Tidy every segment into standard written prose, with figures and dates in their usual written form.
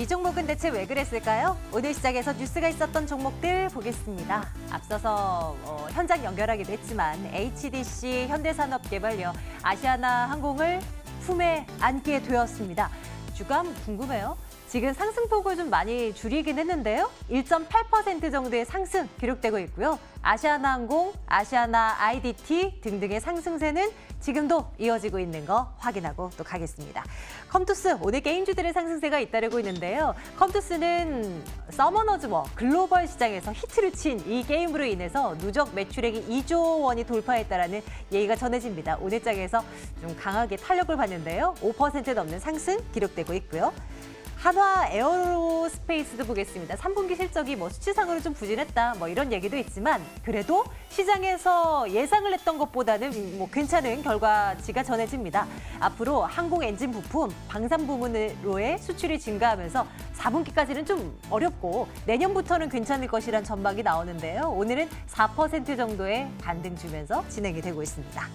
이 종목은 대체 왜 그랬을까요? 오늘 시장에서 뉴스가 있었던 종목들 보겠습니다. 앞서서 현장 연결하기도 했지만 HDC, 현대산업개발료, 아시아나항공을 품에 안게 되었습니다. 주가 궁금해요. 지금 상승폭을 좀 많이 줄이긴 했는데요. 1.8% 정도의 상승 기록되고 있고요. 아시아나항공, 아시아나 IDT 등등의 상승세는 지금도 이어지고 있는 거 확인하고 또 가겠습니다. 컴투스, 오늘 게임주들의 상승세가 잇따르고 있는데요. 컴투스는 서머너즈워 글로벌 시장에서 히트를 친 이 게임으로 인해서 누적 매출액이 2조 원이 돌파했다라는 얘기가 전해집니다. 오늘 장에서 좀 강하게 탄력을 받는데요. 5% 넘는 상승 기록되고 있고요. 한화 에어로스페이스도 보겠습니다. 3분기 실적이 수치상으로 좀 부진했다 이런 얘기도 있지만 그래도 시장에서 예상을 했던 것보다는 괜찮은 결과치가 전해집니다. 앞으로 항공 엔진 부품, 방산 부문으로의 수출이 증가하면서 4분기까지는 좀 어렵고 내년부터는 괜찮을 것이란 전망이 나오는데요. 오늘은 4% 정도의 반등 주면서 진행이 되고 있습니다.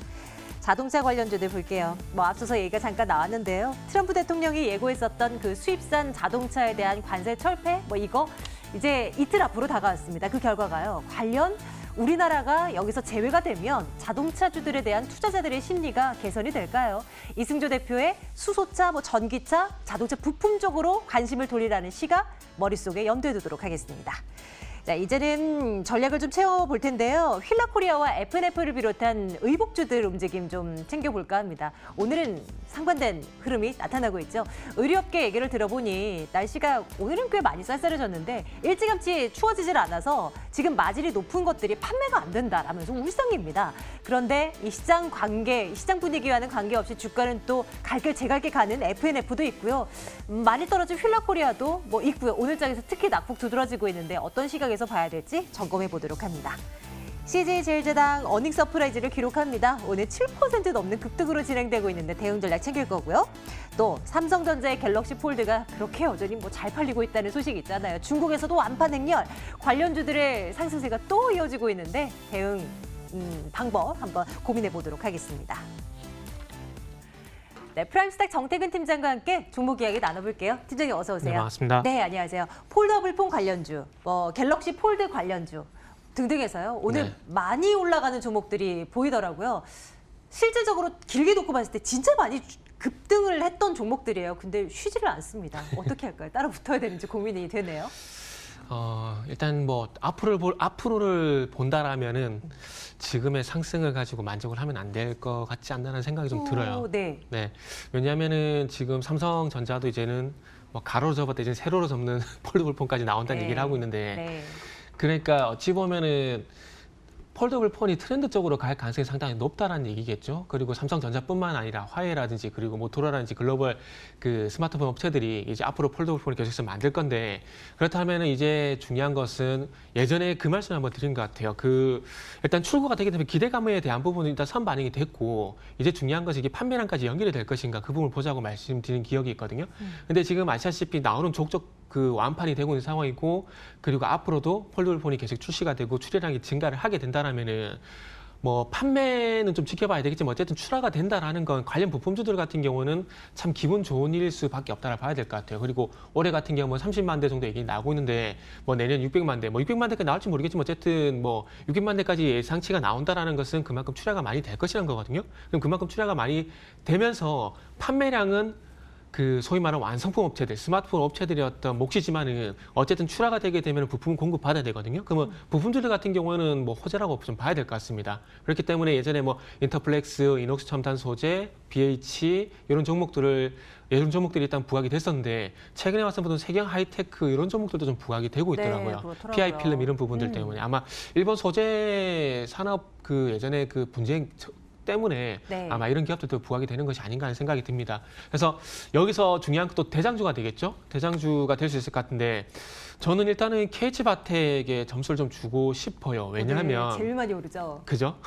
자동차 관련주들 볼게요. 앞서서 얘기가 잠깐 나왔는데요. 트럼프 대통령이 예고했었던 그 수입산 자동차에 대한 관세 철폐, 이거 이제 이틀 앞으로 다가왔습니다. 그 결과가요. 과연 우리나라가 여기서 제외가 되면 자동차주들에 대한 투자자들의 심리가 개선이 될까요? 이승조 대표의 수소차, 전기차, 자동차 부품 쪽으로 관심을 돌리라는 시가 머릿속에 염두에 두도록 하겠습니다. 자, 이제는 전략을 좀 채워볼 텐데요. 휠라코리아와 F&F를 비롯한 의복주들 움직임 좀 챙겨볼까 합니다. 오늘은 상반된 흐름이 나타나고 있죠. 의류업계 얘기를 들어보니 날씨가 오늘은 꽤 많이 쌀쌀해졌는데 일찌감치 추워지질 않아서 지금 마진이 높은 것들이 판매가 안 된다라면서 울상입니다. 그런데 이 시장 분위기와는 관계없이 주가는 또 갈 길 제갈 길 가는 F&F도 있고요. 많이 떨어진 휠라코리아도 있고요. 오늘 장에서 특히 낙폭 두드러지고 있는데 어떤 시각에서 봐야 될지 점검해 보도록 합니다. CJ제일제당 어닝 서프라이즈를 기록합니다. 오늘 7% 넘는 급등으로 진행되고 있는데 대응 전략 챙길 거고요. 또 삼성전자의 갤럭시 폴드가 그렇게 여전히 잘 팔리고 있다는 소식이 있잖아요. 중국에서도 완판 행렬, 관련주들의 상승세가 또 이어지고 있는데 대응 방법 한번 고민해 보도록 하겠습니다. 네, 프라임스택 정태근 팀장과 함께 종목 이야기 나눠볼게요. 팀장님 어서 오세요. 네, 반갑습니다. 네, 안녕하세요. 폴더블 폰 관련주, 갤럭시 폴드 관련주 등등해서요. 오늘 네. 많이 올라가는 종목들이 보이더라고요. 실질적으로 길게 놓고 봤을 때 진짜 많이 급등을 했던 종목들이에요. 근데 쉬지를 않습니다. 어떻게 할까요? 따라 붙어야 되는지 고민이 되네요. 일단 앞으로를 본다라면은 지금의 상승을 가지고 만족을 하면 안 될 것 같지 않나라는 생각이 좀 들어요. 네. 네. 왜냐하면은 지금 삼성전자도 이제는 가로로 접었다 이제 세로로 접는 폴더블폰까지 나온다는 네. 얘기를 하고 있는데, 네. 그러니까 어찌 보면은 폴더블 폰이 트렌드 쪽으로 갈 가능성이 상당히 높다라는 얘기겠죠. 그리고 삼성전자뿐만 아니라 화웨이라든지 그리고 모토로라든지 글로벌 그 스마트폰 업체들이 이제 앞으로 폴더블 폰을 계속해서 만들 건데, 그렇다면은 이제 중요한 것은 예전에 그 말씀 한번 드린 것 같아요. 일단 출고가 되게 되면 기대감에 대한 부분은 일단 선반영이 됐고, 이제 중요한 것이 이게 판매량까지 연결이 될 것인가 그 부분을 보자고 말씀드린 기억이 있거든요. 근데 지금 아시다시피 나오는 족적 완판이 되고 있는 상황이고, 그리고 앞으로도 폴더블 폰이 계속 출시가 되고 출하량이 증가를 하게 된다라면은 판매는 좀 지켜봐야 되겠지만 어쨌든 출하가 된다라는 건 관련 부품주들 같은 경우는 참 기분 좋은 일일 수밖에 없다라 봐야 될 것 같아요. 그리고 올해 같은 경우는 30만 대 정도 얘기 나오고 있는데 내년 600만 대, 600만 대까지 나올지 모르겠지만 어쨌든 600만 대까지 예상치가 나온다라는 것은 그만큼 출하가 많이 될 것이라는 거거든요. 그럼 그만큼 출하가 많이 되면서 판매량은 소위 말하는 완성품 업체들, 스마트폰 업체들이 몫이지만은 어쨌든 출하가 되게 되면 부품 공급받아야 되거든요. 그러면 부품주들 같은 경우는 호재라고 좀 봐야 될 것 같습니다. 그렇기 때문에 예전에 인터플렉스, 이녹스 첨단 소재, BH 이런 종목들이 일단 부각이 됐었는데, 최근에 와서 보던 세경 하이테크 이런 종목들도 좀 부각이 되고 있더라고요. 네, 그렇더라고요. PI 필름 이런 부분들 때문에 아마 일본 소재 산업 분쟁 때문에 네. 아마 이런 기업들도 부각이 되는 것이 아닌가 하는 생각이 듭니다. 그래서 여기서 중요한 건 또 대장주가 되겠죠. 대장주가 될 수 있을 것 같은데, 저는 일단은 KH바텍에 점수를 좀 주고 싶어요. 왜냐하면 제일 많이 오르죠. 그죠?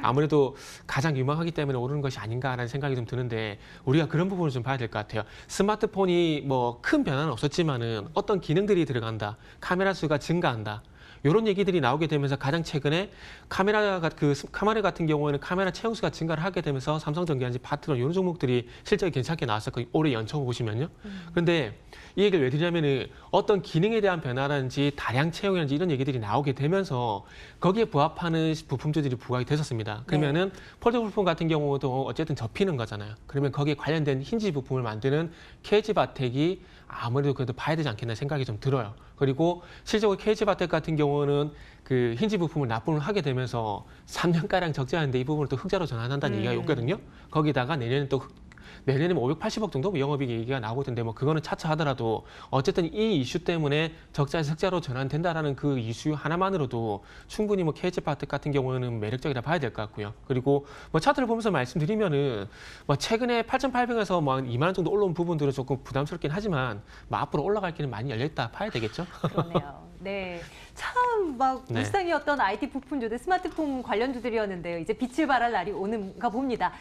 아무래도 가장 유망하기 때문에 오르는 것이 아닌가라는 생각이 좀 드는데, 우리가 그런 부분을 좀 봐야 될 것 같아요. 스마트폰이 큰 변화는 없었지만은 어떤 기능들이 들어간다, 카메라 수가 증가한다, 이런 얘기들이 나오게 되면서 가장 최근에 카메라 같은 경우에는 카메라 채용수가 증가를 하게 되면서 삼성전기전지, 파트너 이런 종목들이 실적이 괜찮게 나왔었거든요. 올해 연초 보시면요. 그런데 이 얘기를 왜 드리냐면은 어떤 기능에 대한 변화라든지 다량 채용이라든지 이런 얘기들이 나오게 되면서 거기에 부합하는 부품들이 부각이 됐었습니다. 그러면은 폴더블 부품 같은 경우도 어쨌든 접히는 거잖아요. 그러면 거기에 관련된 힌지 부품을 만드는 KG바텍이 아무래도 그래도 봐야 되지 않겠나 생각이 좀 들어요. 그리고 실제로 KG바텍 같은 경우는 그 힌지 부품을 납품을 하게 되면서 3년가량 적자였는데 이 부분을 또 흑자로 전환한다는 얘기가 있거든요. 거기다가 내년에는 580억 정도 영업이익 얘기가 나오고 있는데 뭐 그거는 차차 하더라도 어쨌든 이 이슈 때문에 적자에서 흑자로 전환된다라는 그 이슈 하나만으로도 충분히 뭐 KG바텍 같은 경우는 매력적이라 봐야 될 것 같고요. 그리고 뭐 차트를 보면서 말씀드리면은 뭐 최근에 8,800에서 뭐 한 2만 원 정도 올라온 부분들은 조금 부담스럽긴 하지만 뭐 앞으로 올라갈 길은 많이 열려있다 봐야 되겠죠. 그러네요. 네. 참 막 네. 울상이었던 IT 부품주들, 스마트폰 관련주들이었는데요. 이제 빛을 발할 날이 오는가 봅니다.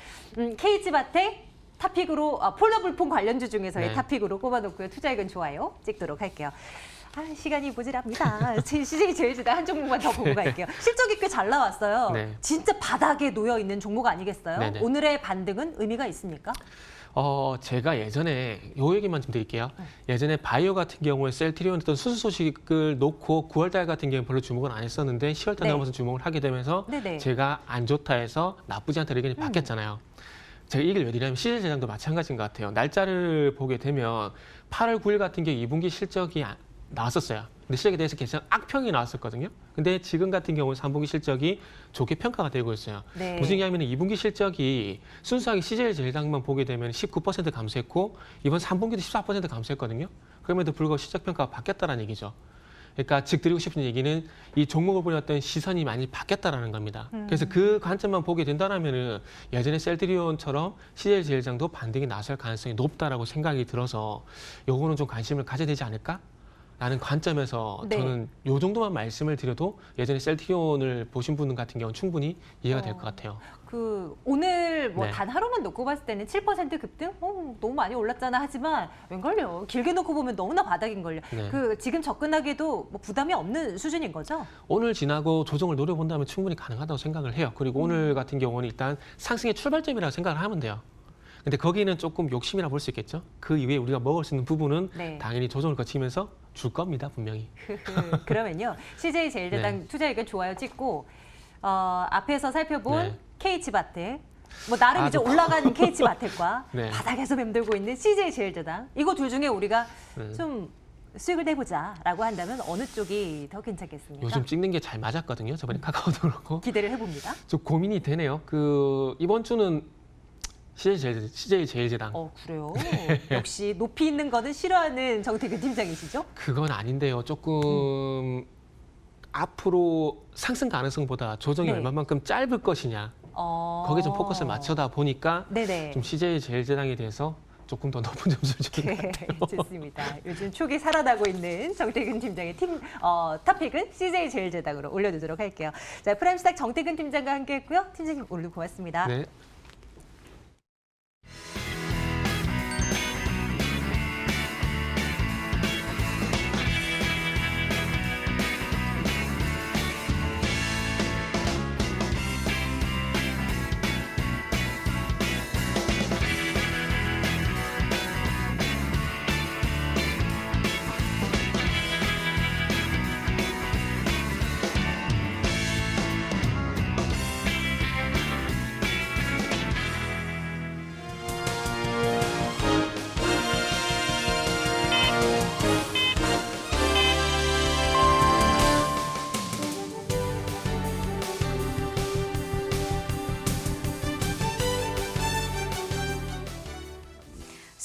KG바텍 탑픽으로 폴더블폰 관련주 중에서의 네. 탑픽으로 꼽아놓고요. 투자액은 좋아요. 찍도록 할게요. 시간이 모자랍니다. CJ제일제당 한 종목만 더 보고 갈게요. 실적이 꽤 잘 나왔어요. 네. 진짜 바닥에 놓여 있는 종목 아니겠어요? 네네. 오늘의 반등은 의미가 있습니까? 제가 예전에 요 얘기만 좀 드릴게요. 예전에 바이오 같은 경우에 셀트리온 어떤 수수 소식을 놓고 9월달 같은 경우는 별로 주목을 안 했었는데 10월달 네. 넘어서 주목을 하게 되면서 네네. 제가 안 좋다 해서 나쁘지 않다 의견이 바뀌었잖아요. 제가 이 얘기를 왜 드리냐면 CJ제당도 마찬가지인 것 같아요. 날짜를 보게 되면 8월 9일 같은 경우 2분기 실적이 나왔었어요. 근데 실적에 대해서 괜찮은 악평이 나왔었거든요. 근데 지금 같은 경우는 3분기 실적이 좋게 평가가 되고 있어요. 네. 무슨 얘기냐면 2분기 실적이 순수하게 CJ제당만 보게 되면 19% 감소했고 이번 3분기도 14% 감소했거든요. 그럼에도 불구하고 실적 평가가 바뀌었다는 얘기죠. 그러니까 즉 드리고 싶은 얘기는 이 종목을 보는 어떤 시선이 많이 바뀌었다라는 겁니다. 그래서 그 관점만 보게 된다면은 예전에 셀트리온처럼 CJ제일장도 반등이 나설 가능성이 높다라고 생각이 들어서 요거는 좀 관심을 가져야 되지 않을까? 라는 관점에서 네. 저는 요 정도만 말씀을 드려도 예전에 셀트리온을 보신 분 같은 경우는 충분히 이해가 될 것 같아요. 오늘 뭐 네. 단 하루만 놓고 봤을 때는 7% 급등? 너무 많이 올랐잖아 하지만 웬걸요. 길게 놓고 보면 너무나 바닥인걸요. 네. 지금 접근하기에도 뭐 부담이 없는 수준인 거죠? 오늘 지나고 조정을 노려본다면 충분히 가능하다고 생각을 해요. 그리고 오늘 같은 경우는 일단 상승의 출발점이라고 생각을 하면 돼요. 근데 거기는 조금 욕심이라 볼 수 있겠죠. 그 이후에 우리가 먹을 수 있는 부분은 네. 당연히 조정을 거치면서 줄 겁니다, 분명히. 그러면요. CJ제일제당 네. 투자 의견 좋아요 찍고 앞에서 살펴본 네. KG바텍 뭐 나름 이제 올라간 KG바텍과 네. 바닥에서 맴돌고 있는 CJ제일제당 이거 둘 중에 우리가 네. 좀 수익을 내보자라고 한다면 어느 쪽이 더 괜찮겠습니까? 요즘 찍는 게 잘 맞았거든요. 저번에 카카오도 그렇고. 기대를 해봅니다. 좀 고민이 되네요. 이번 주는 CJ제일제당. 그래요? 역시 높이 있는 거는 싫어하는 정태근 팀장이시죠? 그건 아닌데요. 조금 앞으로 상승 가능성보다 조정이 네. 얼마만큼 짧을 것이냐. 거기에 좀 포커스를 맞춰다 보니까 네네. 좀 CJ제일제당에 대해서 조금 더 높은 점수를 주는 것 네, 같아요. 좋습니다. 요즘 촉이 살아나고 있는 정태근 팀장의 탑픽은 CJ제일제당으로 올려두도록 할게요. 자, 프라임스탁 정태근 팀장과 함께했고요. 팀장님 오늘 고맙습니다. 네.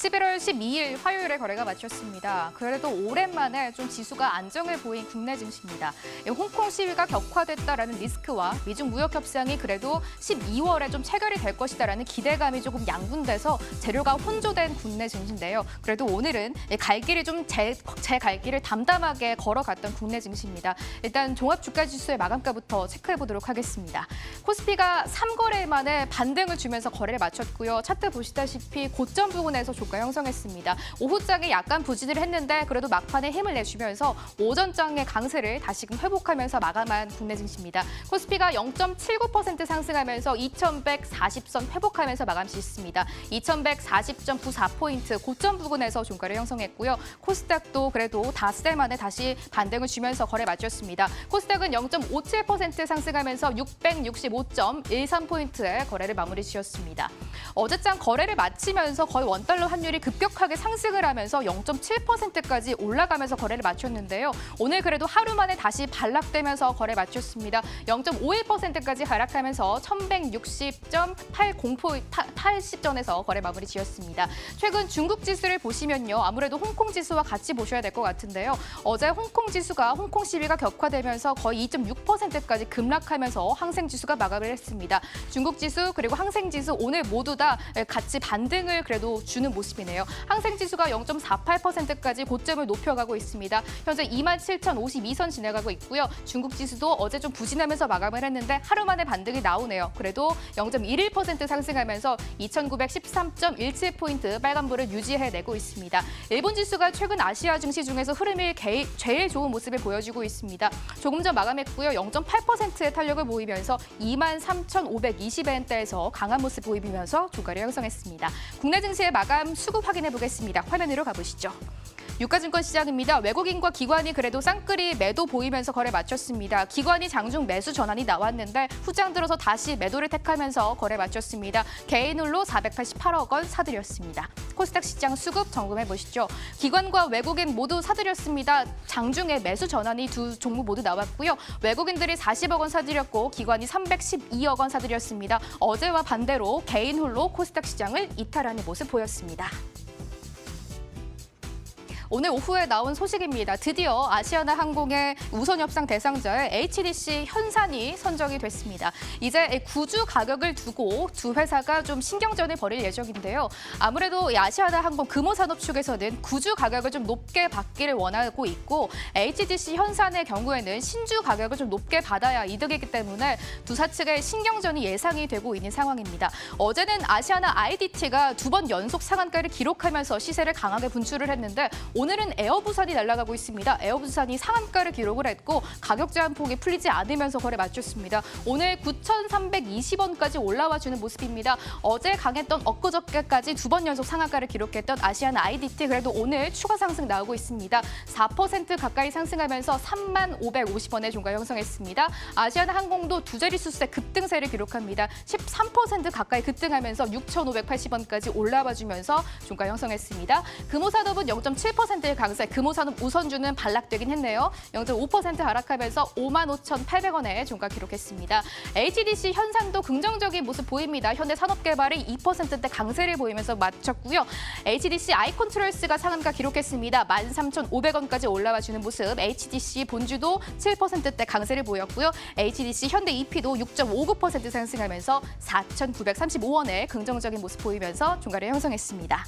(11월 12일) 화요일에 거래가 마쳤습니다. 그래도 오랜만에 좀 지수가 안정을 보인 국내 증시입니다. 홍콩 시위가 격화됐다라는 리스크와 미중 무역 협상이 그래도 12월에 좀 체결이 될 것이다라는 기대감이 조금 양분돼서 재료가 혼조된 국내 증시인데요. 그래도 오늘은 갈 길이 좀 제 갈 길을 담담하게 걸어갔던 국내 증시입니다. 일단 종합 주가 지수의 마감가부터 체크해 보도록 하겠습니다. 코스피가 3거래일 만에 반등을 주면서 거래를 마쳤고요. 차트 보시다시피 고점 부근에서 주가가 형성했습니다. 오후장에 약간 부진을 했는데 그래도 막판에 힘을 내주면서 오전장의 강세를 다시금 회복하면서 마감한 국내 증시입니다. 코스피가 0.79% 상승하면서 2140선 회복하면서 마감 지었습니다. 2140.94포인트 고점 부근에서 종가를 형성했고요. 코스닥도 그래도 닷새 만에 다시 반등을 주면서 거래 마쳤습니다. 코스닥은 0.57% 상승하면서 665.13포인트의 거래를 마무리 지었습니다. 어제장 거래를 마치면서 거의 원달러 환율이 급격하게 상승을 하면서 0.7%까지 올라가면서 거래를 마쳤는데요. 오늘 그래도 하루 만에 다시 반락되면서 거래 마쳤습니다. 0.51%까지 하락하면서 1160.80선에서 거래 마무리 지었습니다. 최근 중국 지수를 보시면요. 아무래도 홍콩 지수와 같이 보셔야 될 것 같은데요. 어제 홍콩 지수가 홍콩 시위가 격화되면서 거의 2.6%까지 급락하면서 항생 지수가 마감을 했습니다. 중국 지수 그리고 항생 지수 오늘 모두 다 같이 반등을 그래도 주는 모습이네요. 항생 지수가 0.48%까지 고점을 높여가고 있습니다. 현재 27,052선 지나가고 있고요. 중국 지수도 어제 좀 부진하면서 마감을 했는데 하루 만에 반등이 나오네요. 그래도 0.11% 상승하면서 2,913.17포인트 빨간불을 유지해내고 있습니다. 일본 지수가 최근 아시아 증시 중에서 흐름이 제일 좋은 모습을 보여주고 있습니다. 조금 전 마감했고요. 0.8%의 탄력을 보이면서 23,520엔대에서 강한 모습 보이면서 주가를 형성했습니다. 국내 증시의 마감 수급 확인해 보겠습니다. 화면으로 가보시죠. 유가증권 시장입니다. 외국인과 기관이 그래도 쌍끌이 매도 보이면서 거래 마쳤습니다. 기관이 장중 매수 전환이 나왔는데 후장 들어서 다시 매도를 택하면서 거래 마쳤습니다. 개인 홀로 488억 원 사들였습니다. 코스닥 시장 수급 점검해 보시죠. 기관과 외국인 모두 사들였습니다. 장중에 매수 전환이 두 종목 모두 나왔고요. 외국인들이 40억 원 사들였고 기관이 312억 원 사들였습니다. 어제와 반대로 개인 홀로 코스닥 시장을 이탈하는 모습 보였습니다. 오늘 오후에 나온 소식입니다. 드디어 아시아나항공의 우선협상 대상자의 HDC 현산이 선정이 됐습니다. 이제 구주 가격을 두고 두 회사가 좀 신경전을 벌일 예정인데요. 아무래도 이 아시아나항공 금호산업 측에서는 구주 가격을 좀 높게 받기를 원하고 있고 HDC 현산의 경우에는 신주 가격을 좀 높게 받아야 이득이기 때문에 두 사측의 신경전이 예상이 되고 있는 상황입니다. 어제는 아시아나 IDT가 두 번 연속 상한가를 기록하면서 시세를 강하게 분출을 했는데 오늘은 에어부산이 날아가고 있습니다. 에어부산이 상한가를 기록을 했고 가격 제한폭이 풀리지 않으면서 거래 마쳤습니다. 오늘 9,320원까지 올라와주는 모습입니다. 어제 강했던 엊그저께까지 두 번 연속 상한가를 기록했던 아시아나 IDT 그래도 오늘 추가 상승 나오고 있습니다. 4% 가까이 상승하면서 35,550원의 종가 형성했습니다. 아시아나 항공도 두 자릿수 세 급등세를 기록합니다. 13% 가까이 급등하면서 6,580원까지 올라와주면서 종가 형성했습니다. 금호산업은 0.7%의 강세, 금호산업 우선주는 반락되긴 했네요. 0.5% 하락하면서 55,800원의 종가 기록했습니다. HDC 현상도 긍정적인 모습 보입니다. 현대산업개발이 2%대 강세를 보이면서 마쳤고요. HDC 아이컨트롤스가 상한가 기록했습니다. 13,500원까지 올라와주는 모습. HDC 본주도 7%대 강세를 보였고요. HDC 현대 EP도 6.59% 상승하면서 4,935원의 긍정적인 모습 보이면서 종가를 형성했습니다.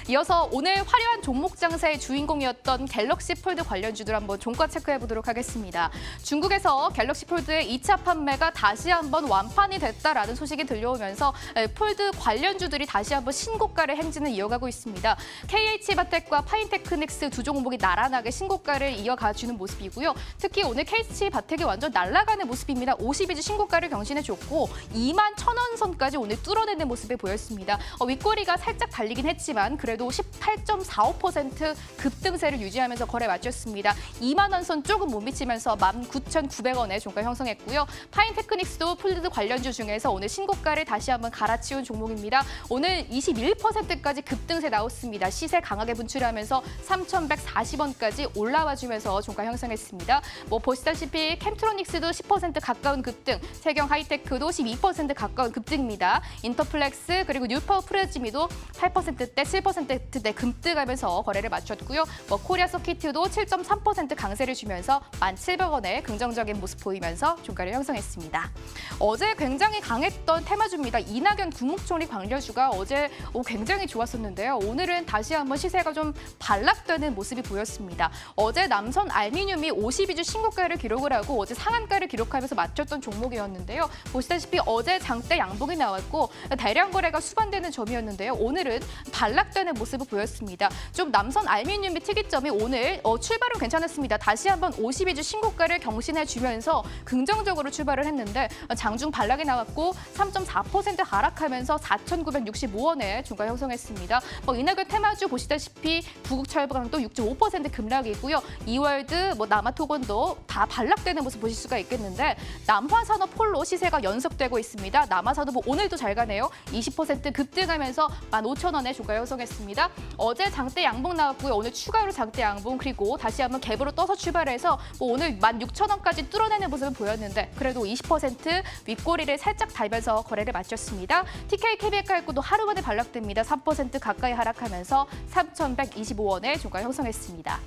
이어서 오늘 화려한 종목 장세의 주인공이었던 갤럭시 폴드 관련주들 한번 종가 체크해 보도록 하겠습니다. 중국에서 갤럭시 폴드의 2차 판매가 다시 한번 완판이 됐다라는 소식이 들려오면서 폴드 관련주들이 다시 한번 신고가를 행진을 이어가고 있습니다. KH바텍과 파인테크닉스 두 종목이 나란하게 신고가를 이어가주는 모습이고요. 특히 오늘 KH바텍이 완전 날아가는 모습입니다. 52주 신고가를 경신해줬고 21,000원 선까지 오늘 뚫어내는 모습을 보였습니다. 윗꼬리가 살짝 달리긴 했지만 그래도 18.45% 급등세를 유지하면서 거래 마쳤습니다. 2만 원 선 조금 못 미치면서 19,900원의 종가 형성했고요. 파인테크닉스도 폴드 관련주 중에서 오늘 신고가를 다시 한번 갈아치운 종목입니다. 오늘 21%까지 급등세 나왔습니다. 시세 강하게 분출하면서 3,140원까지 올라와주면서 종가 형성했습니다. 보시다시피 캠트로닉스도 10% 가까운 급등, 세경 하이테크도 12% 가까운 급등입니다. 인터플렉스 그리고 뉴파워 프레지미도 8%대, 7%대 급등하면서 거래를 마쳤고 마쳤고요. 코리아 서키트도 7.3% 강세를 주면서 1,700원의 긍정적인 모습 보이면서 종가를 형성했습니다. 어제 굉장히 강했던 테마주입니다. 이낙연 국무총리 관료주가 어제 굉장히 좋았었는데요. 오늘은 다시 한번 시세가 좀 반락되는 모습이 보였습니다. 어제 남선 알미늄이 52주 신고가를 기록을 하고 어제 상한가를 기록하면서 맞췄던 종목이었는데요. 보시다시피 어제 장대 양봉이 나왔고 대량 거래가 수반되는 점이었는데요. 오늘은 반락되는 모습을 보였습니다. 좀 남선 알미늄의 특이점이 오늘 출발은 괜찮았습니다. 다시 한번 52주 신고가를 경신해주면서 긍정적으로 출발을 했는데 장중 반락이 나왔고 3.4% 하락하면서 4,965원에 종가 형성했습니다. 이낙연 테마주 보시다시피 부국철강도 6.5% 급락이고요. 이월드, 남아토건도 다 반락되는 모습 보실 수가 있겠는데 남화산업 폴로 시세가 연속되고 있습니다. 남화산업 오늘도 잘 가네요. 20% 급등하면서 15,000원에 종가 형성했습니다. 어제 장대 양봉 나왔고요. 오늘 추가로 장대 양봉 그리고 다시 한번 갭으로 떠서 출발해서 오늘 16,000원까지 뚫어내는 모습을 보였는데 그래도 20% 윗꼬리를 살짝 달면서 거래를 마쳤습니다. TK KB칼코도 하루 만에 반락됩니다. 3% 가까이 하락하면서 3,125원에 종가 형성했습니다.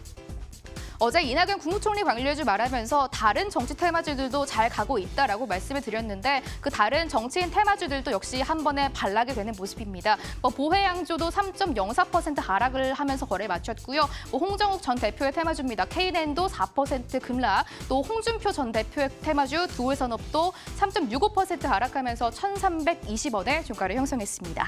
어제 이낙연 국무총리 관료주 말하면서 다른 정치 테마주들도 잘 가고 있다라고 말씀을 드렸는데 그 다른 정치인 테마주들도 역시 한 번에 반락이 되는 모습입니다. 보혜양조도 3.04% 하락을 하면서 거래를 마쳤고요. 홍정욱 전 대표의 테마주입니다. K랜도 4% 급락, 또 홍준표 전 대표의 테마주 두울산업도 3.65% 하락하면서 1,320원의 종가를 형성했습니다.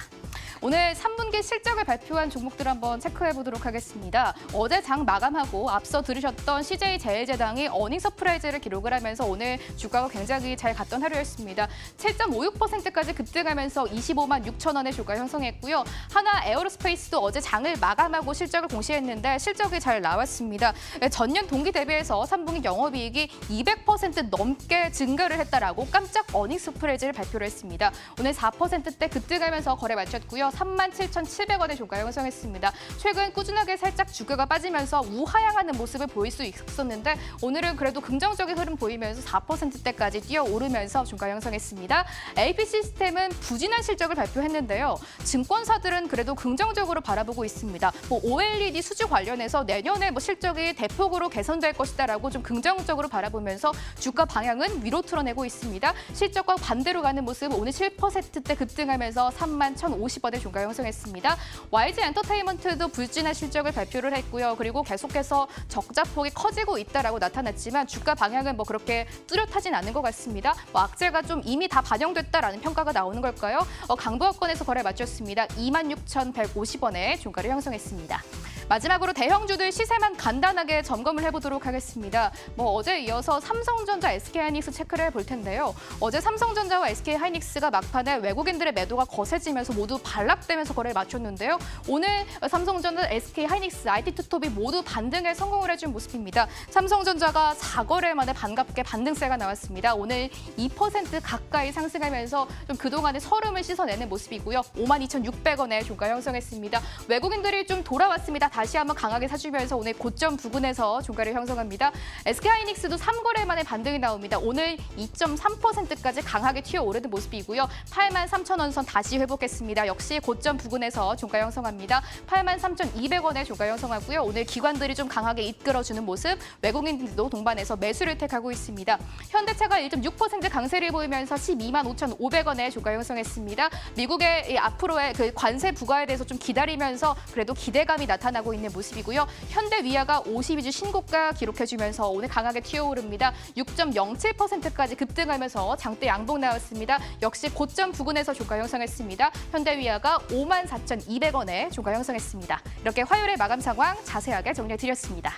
오늘 3분기 실적을 발표한 종목들 한번 체크해 보도록 하겠습니다. 어제 장 마감하고 앞서 들으셨던 CJ제일제당이 어닝 서프라이즈를 기록을 하면서 오늘 주가가 굉장히 잘 갔던 하루였습니다. 7.56%까지 급등하면서 25만 6천원의 주가 형성했고요. 하나 에어로스페이스도 어제 장을 마감하고 실적을 공시했는데 실적이 잘 나왔습니다. 전년 동기 대비해서 3분기 영업이익이 200% 넘게 증가를 했다라고 깜짝 어닝 서프라이즈를 발표를 했습니다. 오늘 4%대 급등하면서 거래 마쳤고요. 37,700원의 종가 형성했습니다. 최근 꾸준하게 살짝 주가가 빠지면서 우하향하는 모습을 보일 수 있었는데 오늘은 그래도 긍정적인 흐름 보이면서 4%대까지 뛰어오르면서 종가 형성했습니다. AP시스템은 부진한 실적을 발표했는데요. 증권사들은 그래도 긍정적으로 바라보고 있습니다. OLED 수주 관련해서 내년에 실적이 대폭으로 개선될 것이다라고 좀 긍정적으로 바라보면서 주가 방향은 위로 틀어내고 있습니다. 실적과 반대로 가는 모습 오늘 7%대 급등하면서 31,050원의 종가 형성했습니다. YG 엔터테인먼트도 불진한 실적을 발표를 했고요. 그리고 계속해서 적자폭이 커지고 있다라고 나타났지만 주가 방향은 그렇게 뚜렷하진 않은 것 같습니다. 악재가 좀 이미 다 반영됐다라는 평가가 나오는 걸까요? 강보합권에서 거래 마쳤습니다. 26,150원에 종가를 형성했습니다. 마지막으로 대형주들 시세만 간단하게 점검을 해보도록 하겠습니다. 어제 이어서 삼성전자, SK하이닉스 체크를 해볼 텐데요. 어제 삼성전자와 SK하이닉스가 막판에 외국인들의 매도가 거세지면서 모두 반락되면서 거래를 마쳤는데요. 오늘 삼성전자, SK하이닉스, IT투톱이 모두 반등에 성공을 해준 모습입니다. 삼성전자가 4거래 만에 반갑게 반등세가 나왔습니다. 오늘 2% 가까이 상승하면서 좀 그동안의 서름을 씻어내는 모습이고요. 52,600원에 종가 형성했습니다. 외국인들이 좀 돌아왔습니다. 다시 한번 강하게 사주면서 오늘 고점 부근에서 종가를 형성합니다. SK하이닉스도 3거래 만에 반등이 나옵니다. 오늘 2.3%까지 강하게 튀어오르는 모습이고요. 83,000원 선 다시 회복했습니다. 역시 고점 부근에서 종가 형성합니다. 83,200원에 종가 형성하고요. 오늘 기관들이 좀 강하게 이끌어주는 모습, 외국인들도 동반해서 매수를 택하고 있습니다. 현대차가 1.6% 강세를 보이면서 125,500원에 종가 형성했습니다. 미국의 앞으로의 그 관세 부과에 대해서 좀 기다리면서 그래도 기대감이 나타나고 있는 모습이고요. 현대위아가 52주 신고가 기록해주면서 오늘 강하게 튀어오릅니다. 6.07%까지 급등하면서 장대 양봉 나왔습니다. 역시 고점 부근에서 종가 형성했습니다. 현대위아가 54,200원에 종가 형성했습니다. 이렇게 화요일의 마감 상황 자세하게 정리해드렸습니다.